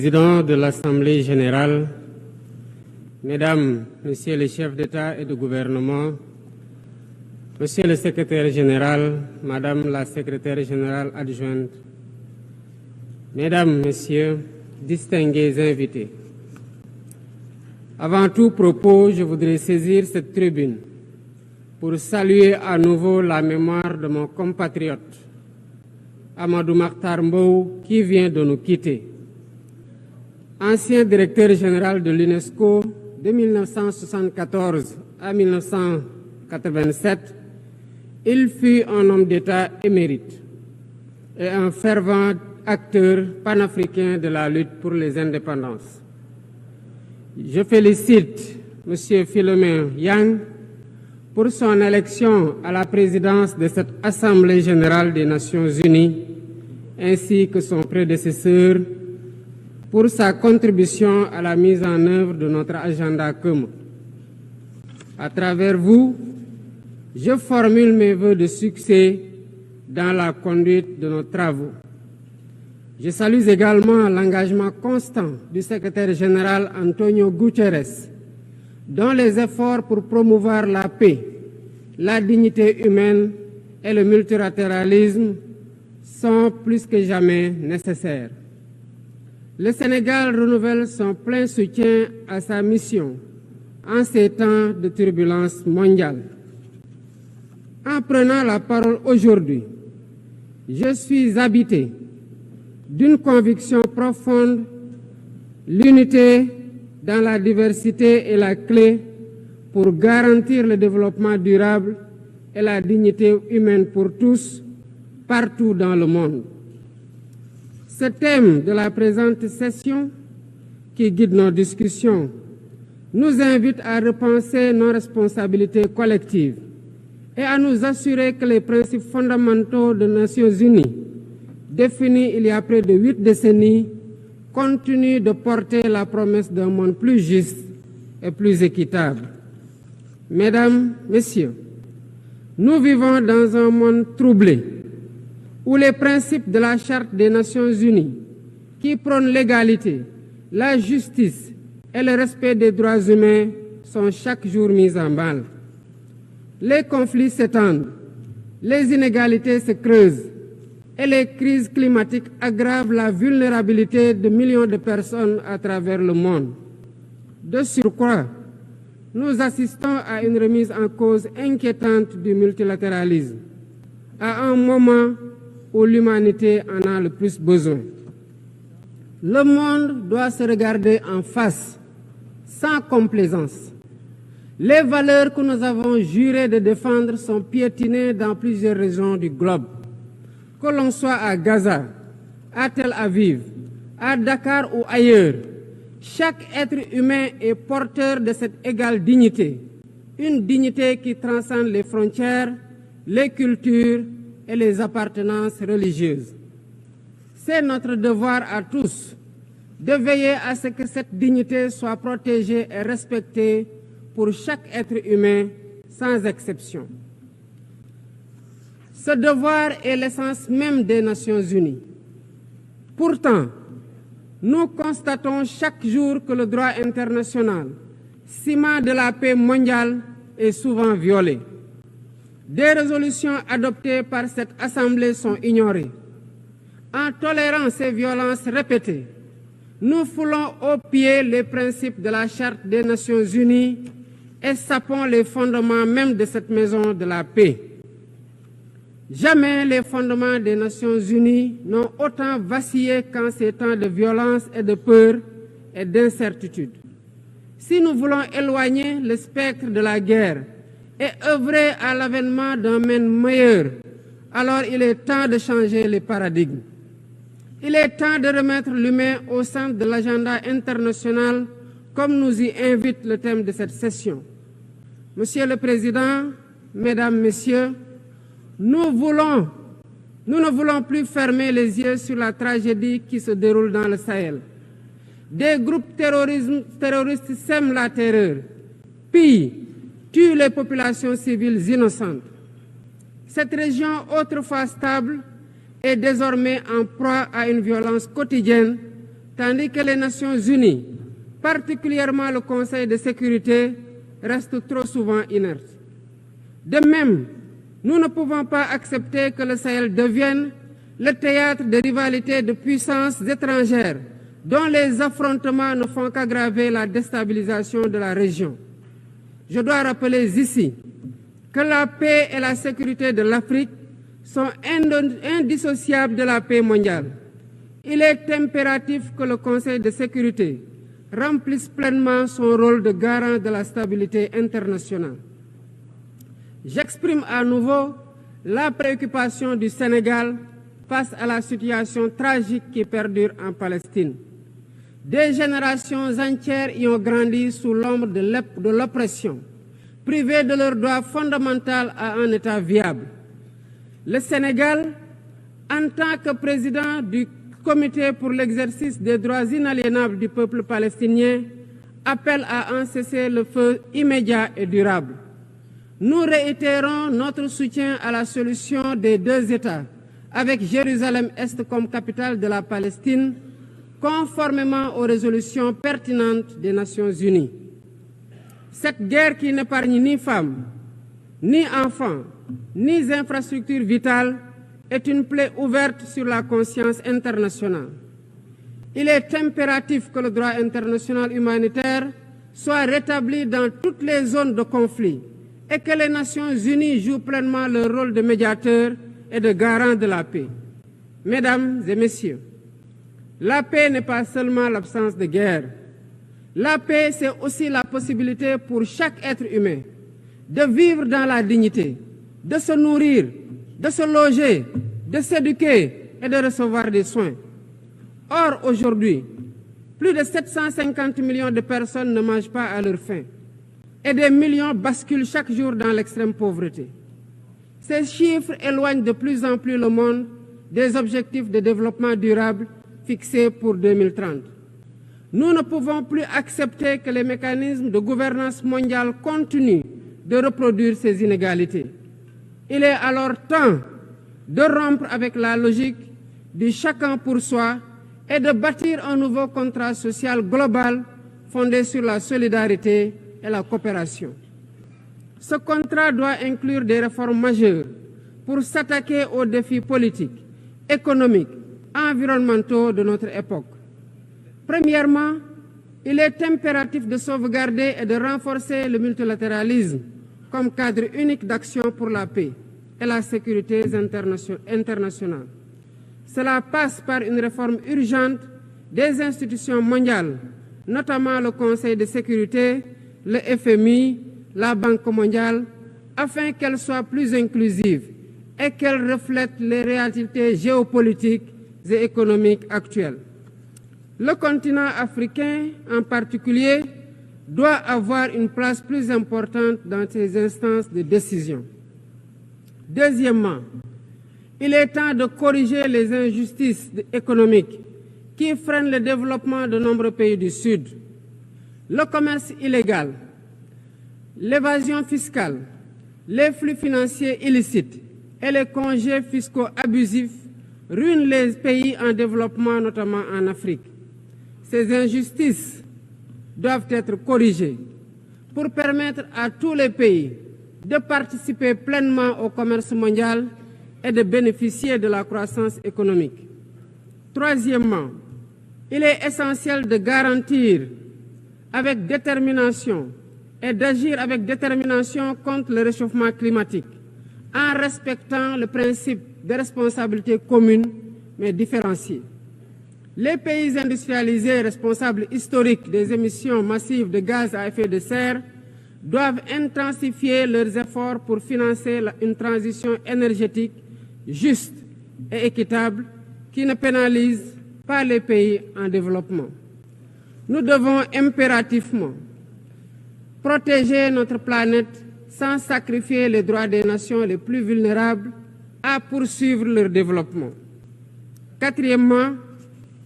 Président de l'Assemblée générale, Mesdames, Messieurs les chefs d'État et de gouvernement, Monsieur le secrétaire général, Madame la secrétaire générale adjointe, Mesdames, Messieurs, distingués invités. Avant tout propos, je voudrais saisir cette tribune pour saluer à nouveau la mémoire de mon compatriote, Amadou Makhtar Mbow, qui vient de nous quitter. Ancien directeur général de l'UNESCO de 1974 à 1987, il fut un homme d'État émérite et un fervent acteur panafricain de la lutte pour les indépendances. Je félicite M. Philomène Yang pour son élection à la présidence de cette Assemblée générale des Nations unies, ainsi que son prédécesseur pour sa contribution à la mise en œuvre de notre agenda commun. À travers vous, je formule mes vœux de succès dans la conduite de nos travaux. Je salue également l'engagement constant du secrétaire général Antonio Guterres, dont les efforts pour promouvoir la paix, la dignité humaine et le multilatéralisme sont plus que jamais nécessaires. Le Sénégal renouvelle son plein soutien à sa mission en ces temps de turbulence mondiale. En prenant la parole aujourd'hui, je suis habité d'une conviction profonde: l'unité dans la diversité est la clé pour garantir le développement durable et la dignité humaine pour tous, partout dans le monde. Ce thème de la présente session, qui guide nos discussions, nous invite à repenser nos responsabilités collectives et à nous assurer que les principes fondamentaux des Nations unies, définis il y a près de 8 décennies, continuent de porter la promesse d'un monde plus juste et plus équitable. Mesdames, Messieurs, nous vivons dans un monde troublé, où les principes de la Charte des Nations unies, qui prônent l'égalité, la justice et le respect des droits humains, sont chaque jour mis en mal. Les conflits s'étendent, les inégalités se creusent et les crises climatiques aggravent la vulnérabilité de millions de personnes à travers le monde. De surcroît, nous assistons à une remise en cause inquiétante du multilatéralisme, à un moment où l'humanité en a le plus besoin. Le monde doit se regarder en face, sans complaisance. Les valeurs que nous avons juré de défendre sont piétinées dans plusieurs régions du globe. Que l'on soit à Gaza, à Tel Aviv, à Dakar ou ailleurs, chaque être humain est porteur de cette égale dignité, une dignité qui transcende les frontières, les cultures et les appartenances religieuses. C'est notre devoir à tous de veiller à ce que cette dignité soit protégée et respectée pour chaque être humain, sans exception. Ce devoir est l'essence même des Nations unies. Pourtant, nous constatons chaque jour que le droit international, ciment de la paix mondiale, est souvent violé. Des résolutions adoptées par cette Assemblée sont ignorées. En tolérant ces violences répétées, nous foulons aux pieds les principes de la Charte des Nations unies et sapons les fondements même de cette maison de la paix. Jamais les fondements des Nations unies n'ont autant vacillé qu'en ces temps de violence et de peur et d'incertitude. Si nous voulons éloigner le spectre de la guerre et œuvrer à l'avènement d'un monde meilleur, alors il est temps de changer les paradigmes. Il est temps de remettre l'humain au centre de l'agenda international, comme nous y invite le thème de cette session. Monsieur le Président, Mesdames, Messieurs, nous ne voulons plus fermer les yeux sur la tragédie qui se déroule dans le Sahel. Des groupes terroristes sèment la terreur, pillent, tuent les populations civiles innocentes. Cette région autrefois stable est désormais en proie à une violence quotidienne tandis que les Nations Unies, particulièrement le Conseil de sécurité, restent trop souvent inertes. De même, nous ne pouvons pas accepter que le Sahel devienne le théâtre de rivalités de puissances étrangères dont les affrontements ne font qu'aggraver la déstabilisation de la région. Je dois rappeler ici que la paix et la sécurité de l'Afrique sont indissociables de la paix mondiale. Il est impératif que le Conseil de sécurité remplisse pleinement son rôle de garant de la stabilité internationale. J'exprime à nouveau la préoccupation du Sénégal face à la situation tragique qui perdure en Palestine. Des générations entières y ont grandi sous l'ombre de l'oppression, privées de leur droit fondamental à un État viable. Le Sénégal, en tant que président du Comité pour l'exercice des droits inaliénables du peuple palestinien, appelle à un cessez-le-feu immédiat et durable. Nous réitérons notre soutien à la solution des deux États, avec Jérusalem-Est comme capitale de la Palestine, conformément aux résolutions pertinentes des Nations Unies. Cette guerre qui n'épargne ni femmes, ni enfants, ni infrastructures vitales est une plaie ouverte sur la conscience internationale. Il est impératif que le droit international humanitaire soit rétabli dans toutes les zones de conflit et que les Nations Unies jouent pleinement leur rôle de médiateur et de garant de la paix. Mesdames et messieurs, la paix n'est pas seulement l'absence de guerre. La paix, c'est aussi la possibilité pour chaque être humain de vivre dans la dignité, de se nourrir, de se loger, de s'éduquer et de recevoir des soins. Or, aujourd'hui, plus de 750 millions de personnes ne mangent pas à leur faim et des millions basculent chaque jour dans l'extrême pauvreté. Ces chiffres éloignent de plus en plus le monde des objectifs de développement durable fixés pour 2030. Nous ne pouvons plus accepter que les mécanismes de gouvernance mondiale continuent de reproduire ces inégalités. Il est alors temps de rompre avec la logique du chacun pour soi et de bâtir un nouveau contrat social global fondé sur la solidarité et la coopération. Ce contrat doit inclure des réformes majeures pour s'attaquer aux défis politiques, économiques, environnementaux de notre époque. Premièrement, il est impératif de sauvegarder et de renforcer le multilatéralisme comme cadre unique d'action pour la paix et la sécurité internationale. Cela passe par une réforme urgente des institutions mondiales, notamment le Conseil de sécurité, le FMI, la Banque mondiale, afin qu'elles soient plus inclusives et qu'elles reflètent les réalités géopolitiques et économiques actuelles. Le continent africain, en particulier, doit avoir une place plus importante dans ces instances de décision. Deuxièmement, il est temps de corriger les injustices économiques qui freinent le développement de nombreux pays du Sud. Le commerce illégal, l'évasion fiscale, les flux financiers illicites et les congés fiscaux abusifs ruinent les pays en développement, notamment en Afrique. Ces injustices doivent être corrigées pour permettre à tous les pays de participer pleinement au commerce mondial et de bénéficier de la croissance économique. Troisièmement, il est essentiel de garantir avec détermination et d'agir avec détermination contre le réchauffement climatique en respectant le principe de responsabilité commune mais différenciée. Les pays industrialisés responsables historiques des émissions massives de gaz à effet de serre doivent intensifier leurs efforts pour financer une transition énergétique juste et équitable qui ne pénalise pas les pays en développement. Nous devons impérativement protéger notre planète sans sacrifier les droits des nations les plus vulnérables à poursuivre leur développement. Quatrièmement,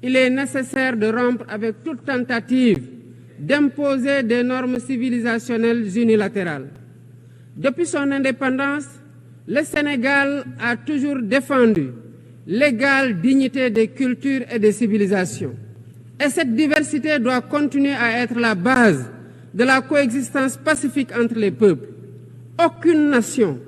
il est nécessaire de rompre avec toute tentative d'imposer des normes civilisationnelles unilatérales. Depuis son indépendance, le Sénégal a toujours défendu l'égale dignité des cultures et des civilisations. Et cette diversité doit continuer à être la base de la coexistence pacifique entre les peuples. Aucune nation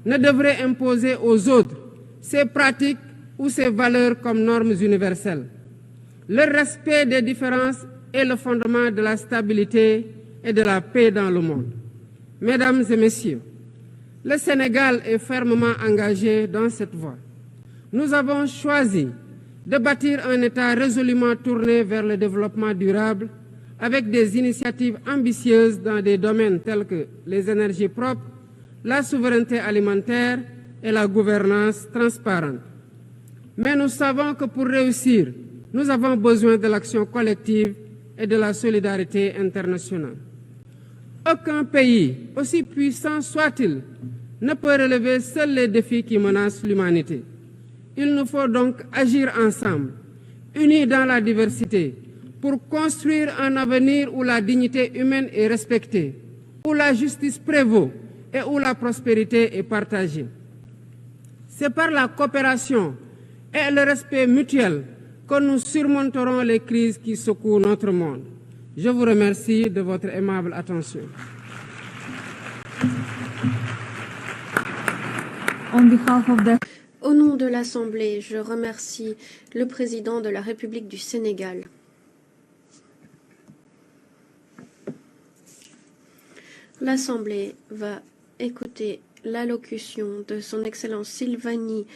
ne devrait imposer aux autres ses pratiques ou ses valeurs comme normes universelles. Le respect des différences est le fondement de la stabilité et de la paix dans le monde. Mesdames et messieurs, le Sénégal est fermement engagé dans cette voie. Nous avons choisi de bâtir un État résolument tourné vers le développement durable avec des initiatives ambitieuses dans des domaines tels que les énergies propres, la souveraineté alimentaire et la gouvernance transparente. Mais nous savons que pour réussir, nous avons besoin de l'action collective et de la solidarité internationale. Aucun pays, aussi puissant soit-il, ne peut relever seuls les défis qui menacent l'humanité. Il nous faut donc agir ensemble, unis dans la diversité, pour construire un avenir où la dignité humaine est respectée, où la justice prévaut et où la prospérité est partagée. C'est par la coopération et le respect mutuel que nous surmonterons les crises qui secouent notre monde. Je vous remercie de votre aimable attention. Au nom de l'Assemblée, je remercie le président de la République du Sénégal. L'Assemblée va écouter l'allocution de son Excellence Sylvanie.